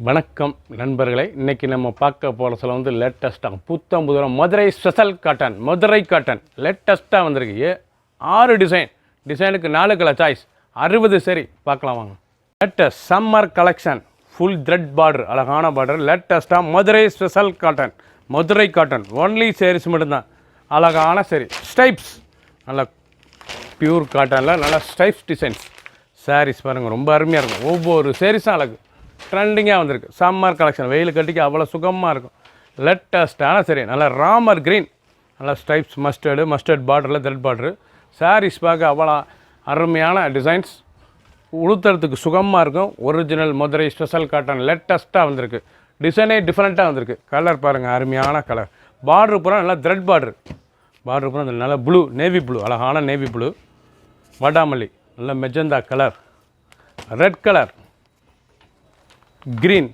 வணக்கம் நண்பர்களே, இன்றைக்கி நம்ம பார்க்க போகிற சில லேட்டஸ்ட்டாக புத்தம் புதுரம் Madurai special cotton. Madurai cotton லேட்டஸ்ட்டாக வந்திருக்கு. 6 டிசைனுக்கு 4 கலர் சாய்ஸ், 60 சரி பார்க்கலாம் வாங்க. Latest summer collection, full thread border, அழகான பார்டர். லேட்டஸ்ட்டாக Madurai special cotton, Madurai cotton only saris மட்டும்தான். அழகான சரி ஸ்டைப்ஸ், நல்லா பியூர் காட்டனில் நல்லா ஸ்டைப்ஸ் டிசைன்ஸ் சாரீஸ் பாருங்கள், ரொம்ப அருமையாக இருக்கும். ஒவ்வொரு சேரீஸும் அழகு ட்ரெண்டிங்காக வந்திருக்கு. சம்மர் கலெக்ஷன், வெயில் கட்டிக்கு அவ்வளோ சுகமாக இருக்கும். லேட்டஸ்ட்டான சரி, நல்லா ராமர் க்ரீன், நல்லா ஸ்டைப்ஸ் மஸ்டர்ட் பார்டரில் த்ரெட் பார்டரு. சாரீஸ் பார்க்க அவ்வளோ அருமையான டிசைன்ஸ், உடுத்துறதுக்கு சுகமாக இருக்கும். ஒரிஜினல் மதுரை ஸ்பெஷல் காட்டன் லேட்டஸ்ட்டாக வந்திருக்கு. டிசைனே டிஃப்ரெண்ட்டாக வந்திருக்கு. கலர் பாருங்கள், அருமையான கலர். பார்டரு பூரா நல்லா த்ரெட் பார்டரு, பார்டரு பூரா நல்லா ப்ளூ, நேவி ப்ளூ, அழகான நேவி ப்ளூ. வடாமல்லி, நல்ல magenta colour, red colour, green.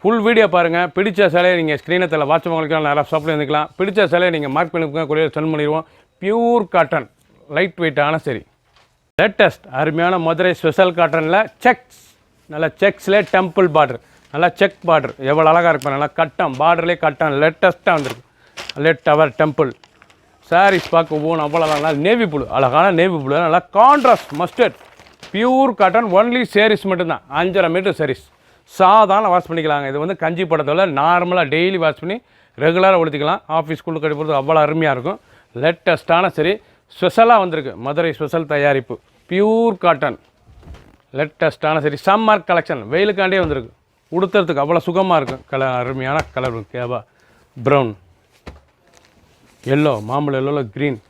Full video பாருங்கள். பிடிச்ச சிலையை நீங்கள் ஸ்க்ரீனத்தில் வாட்ச் பண்ணிக்கலாம், நேராக ஷாப்பில் இருந்துக்கலாம். பிடிச்ச சிலையை நீங்கள் மார்க் பண்ணிக்கோங்க, கொரியர் சென்ட் பண்ணிடுவோம். பியூர் காட்டன், லைட் வெயிட்டான சரி. லேட்டஸ்ட் அருமையான மதுரை ஸ்பெஷல் காட்டனில் செக்ஸ், நல்லா செக்ஸில் டெம்பிள் பார்டர், நல்லா செக் பார்டர் எவ்வளோ அழகாக இருக்கும். நல்லா கட்டம் பார்டர்லேயே கட்டம் லேட்டஸ்ட்டாக வந்திருக்கு. லெட் டவர் டெம்பிள் சாரீஸ் பார்க்க ஒவ்வொன்றும் அவ்வளோ நல்லா நேவி ப்ளூ, அழகான நேவி ப்ளூ, நல்லா contrast mustard. Pure cotton only saris மட்டும்தான். 5.5 மீட்டர் சாரீஸ் சாதாரண வாஷ் பண்ணிக்கலாங்க. இது கஞ்சி படத்தில் நார்மலாக டெய்லி வாஷ் பண்ணி ரெகுலராக உடுத்திக்கலாம். ஆஃபீஸ் ஸ்கூலுக்கு கட்டி போகிறது அவ்வளோ அருமையாக இருக்கும். லேட்டஸ்ட்டான சரி, ஸ்பெஷலாக வந்திருக்கு. மதுரை ஸ்பெஷல் தயாரிப்பு, பியூர் காட்டன் லேட்டஸ்ட்டான சரி. சம்மர் கலெக்ஷன், வெயிலுக்காண்டே வந்திருக்கு. உடுத்துறதுக்கு அவ்வளோ சுகமாக இருக்கும். கலர் அருமையான கலர், கேவா ப்ரௌன், எல்லோ, மாம்பழம் எல்லோவில் க்ரீன்,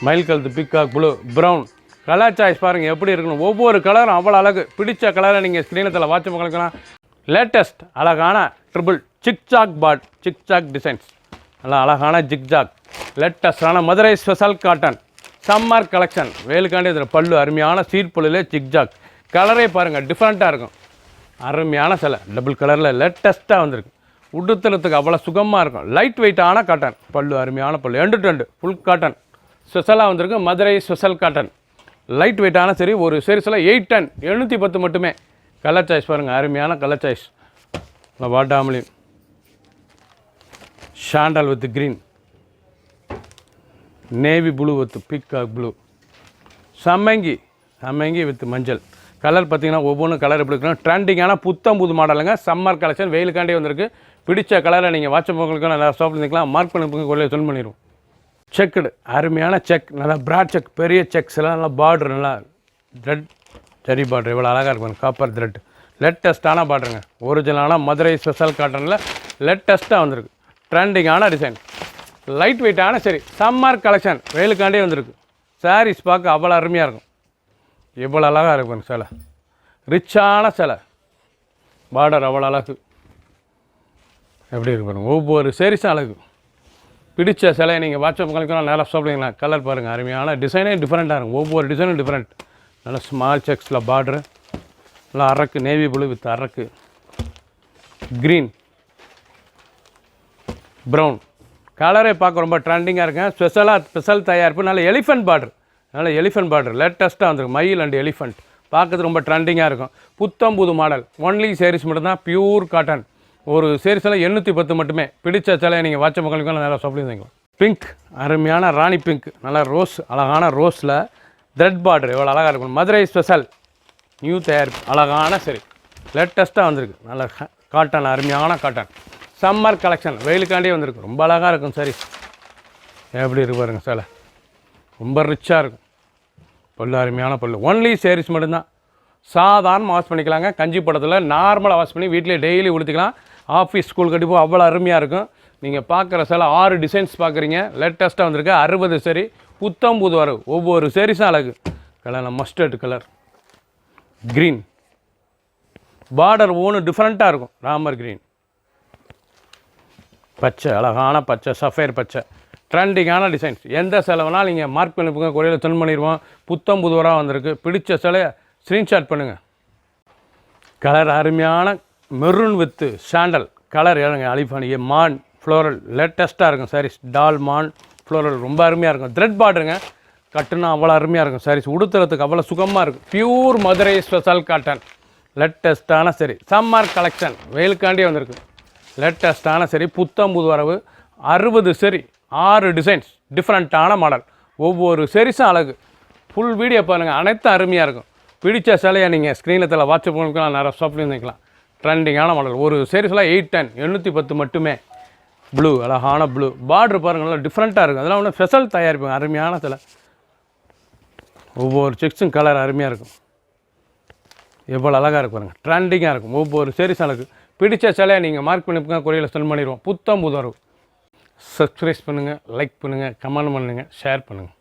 மயில் கழுத்து peacock blue, brown. Colour choice பாருங்கள் எப்படி இருக்கணும். ஒவ்வொரு கலரும் அவ்வளோ அழகு. பிடிச்ச கலரை நீங்கள் ஸ்க்ரீனத்தில் வாட்ச் பண்ணிக்கலாம். லேட்டஸ்ட் அழகான ட்ரிபிள் சிக்சாக் சிக்சாக் டிசைன்ஸ், நல்லா அழகான ஜிக்ஜாக். லேட்டஸ்டான Madurai special cotton summer collection, வேலுக்காண்டி இதில் பல்லு அருமையான சீட் பல்லுலே ஜிக்ஜாக். கலரே பாருங்கள் டிஃப்ரெண்ட்டாக இருக்கும். அருமையான சிலை டபுள் கலரில் லேட்டஸ்ட்டாக வந்திருக்கு. உடுத்துறதுக்கு அவ்வளோ சுகமாக இருக்கும். லைட் வெயிட்டான காட்டன், பல்லு அருமையான பல்லு, end to end full cotton ஸ்பெஷலாக வந்திருக்கு. மதுரை ஸ்பெஷல் காட்டன் லைட் வெயிட்டான சரி. ஒரு சீரிஸில் 810 710 மட்டுமே. கலர் சாய்ஸ் பாருங்கள், அருமையான கலர் சாய்ஸ். வாடாமலி sandal with green, navy blue with peacock blue, சம்மங்கி வித் மஞ்சள். கலர் பார்த்திங்கன்னா ஒவ்வொன்றும் கலர் எப்படி இருக்குன்னா ட்ரெண்டிங்கான புத்தம் புது மாடலுங்க. சம்மர் கலெக்ஷன், வெயிலுக்காண்டே வந்திருக்கு. பிடிச்ச கலரை நீங்கள் வாட்ஸ்அப் உங்களுக்கு நல்லா ஷாப்பில் இருந்துக்கலாம். மார்க் பண்ணி கொள்ளையை சொல் பண்ணிடுவோம். செக்குடு அருமையான செக், நல்லா பிராட் செக், பெரிய செக்ஸ் எல்லாம் நல்லா பார்டர், நல்லா த்ரெட் சரி பார்டர் எவ்வளோ அழகாக இருக்கும். காப்பர் த்ரெட் லேட்டஸ்ட்டான பார்டருங்க. ஒரிஜினலான மதுரை ஸ்பெஷல் காட்டனில் லேட்டஸ்ட்டாக வந்திருக்கு. ட்ரெண்டிங்கான டிசைன், லைட் வெயிட்டான சரி. சம்மர் கலெக்ஷன், வெயிலுக்காண்டே வந்திருக்கு. சாரீஸ் பார்க்க அவ்வளோ அருமையாக இருக்கும். எவ்வளோ அழகாக இருக்கும் சிலை, ரிச்சான சிலை. பார்டர் அவ்வளோ அழகு, எப்படி இருக்கு பாருங்கள். ஒவ்வொரு சாரீஸும் அழகு. பிடிச்ச சிலையை நீங்கள் வாட்ஸ்அப் கலக்கலாம், நேராக சாப்பிடுங்களா. கலர் பாருங்கள், அருமையான டிசைனே டிஃப்ரெண்ட்டாக இருக்கும். ஒவ்வொரு டிசைனும் டிஃப்ரெண்ட். நல்லா ஸ்மால் செக்ஸில் பார்டரு, நல்லா அரக்கு நேவி ப்ளூ வித் அரக்கு க்ரீன், ப்ரௌன். கலரே பார்க்க ரொம்ப ட்ரெண்டிங்காக இருக்கும். ஸ்பெஷல் தயாரிப்பு. நல்ல எலிஃபென்ட் பார்டர் லேட்டஸ்ட்டாக வந்துருக்கும். மயில் அண்ட் எலிஃபென்ட் பார்க்கறது ரொம்ப ட்ரெண்டிங்காக இருக்கும். புத்தம் புது மாடல், ஒன்லி சேரீஸ் மட்டும்தான். பியூர் காட்டன், ஒரு சேரீஸில் 810 மட்டுமே. பிடிச்ச சிலையை நீங்கள் வாட்ஸ்அப் மக்களுக்கு நல்லா சாப்பிடுங்க. பிங்க் அருமையான ராணி பிங்க், நல்லா ரோஸ், அழகான ரோஸில் த்ரெட் பார்டர் எவ்வளோ அழகாக இருக்கும். மதுரை ஸ்பெஷல் நியூ தயாரிப்பு, அழகான சரி, லேட்டஸ்ட்டாக வந்திருக்கு. நல்ல காட்டன், அருமையான காட்டன் சம்மர் கலெக்ஷன், வெயிலுக்காண்டே வந்திருக்கு. ரொம்ப அழகாக இருக்கும் சாரி. எப்படி இருக்கு பாருங்கள் சிலை, ரொம்ப ரிச்சாக இருக்கும். பல்லு அருமையான பல்லு. ஒன்லி சேரீஸ் மட்டும்தான். சாதாரண வாஷ் பண்ணிக்கலாங்க. கஞ்சி படத்தில் நார்மலாக வாஷ் பண்ணி வீட்டிலே டெய்லி உடுத்திக்கலாம். ஆஃபீஸ் ஸ்கூல் கட்டிப்போ அவ்வளோ அருமையாக இருக்கும். நீங்கள் பார்க்குற சில 6 டிசைன்ஸ் பார்க்குறீங்க. லேட்டஸ்ட்டாக வந்திருக்கு. 60 சரி, புத்தம் புது வரும். ஒவ்வொரு சேரீஸும் அழகு. Colour mustard colour, green border ஒவ்வொன்று டிஃப்ரெண்ட்டாக இருக்கும். ராமர் க்ரீன், பச்சை, அழகான பச்சை, சஃபேர் பச்சை. ட்ரெண்டிங்கான டிசைன்ஸ். எந்த சிலைவனால் நீங்கள் மார்க் பண்ணிப்போங்க, கொரியரில் சென்ட் பண்ணிடுவோம். புத்தம் புதுவராக வந்திருக்கு. பிடிச்ச சிலையை ஸ்க்ரீன்ஷாட் பண்ணுங்கள். கலர் அருமையான மெரூன் வித்து சாண்டல் கலர் ஏழுங்க. அலிஃபானியே மான் ஃப்ளோரல் லேட்டஸ்ட்டாக இருக்கும் சாரீஸ். டால் மான் ஃப்ளோரல் ரொம்ப அருமையாக இருக்கும். த்ரெட் பார்டருங்க, கட்டுனா அவ்வளோ அருமையாக இருக்கும் சாரீஸ். உடுத்துறதுக்கு அவ்வளோ சுகமாக இருக்கும். பியூர் மதுரை ஸ்பெஷல் காட்டன் லேட்டஸ்ட்டான சரி சம்மர் கலெக்ஷன் வெயிலுக்காண்டியே வந்திருக்கு. லேட்டஸ்ட்டான சரி புத்தம் புது வரவு 60 சரி 6 டிசைன்ஸ் டிஃப்ரெண்ட்டான மாடல். ஒவ்வொரு சரிஸும் அழகு. ஃபுல் வீடியோ பாருங்கள், அனைத்தும் அருமையாக இருக்கும். பிடிச்ச சிலையை நீங்கள் ஸ்க்ரீனில் வாட்ஸ்அப் பண்ணிக்கலாம், நிறைய ஷாப்லேயும் வைக்கலாம். ட்ரெண்டிங்கான மாடல். ஒரு சீரிஸ்லாம் 810 810 மட்டுமே. ப்ளூ அழகான ப்ளூ பார்ட்ரு பாருங்கள், நல்லா டிஃப்ரெண்ட்டாக இருக்கும். அதெல்லாம் ஒன்று ஸ்பெஷல் தயாரிப்பாங்க. அருமையான சிலை. ஒவ்வொரு செக்ஸும் கலர் அருமையாக இருக்கும். எவ்வளோ அழகாக இருக்கும் பாருங்கள், ட்ரெண்டிங்காக இருக்கும். ஒவ்வொரு சீரிஸ் அழகு. பிடிச்ச சிலையை நீங்கள் மார்க் பண்ணிப்போங்க, கொரியரில் சென்ட் பண்ணிடுவோம். புத்தம் புது வரவு. சப்ஸ்கிரைப் பண்ணுங்கள், லைக் பண்ணுங்கள், கமெண்ட் பண்ணுங்கள், ஷேர் பண்ணுங்கள்.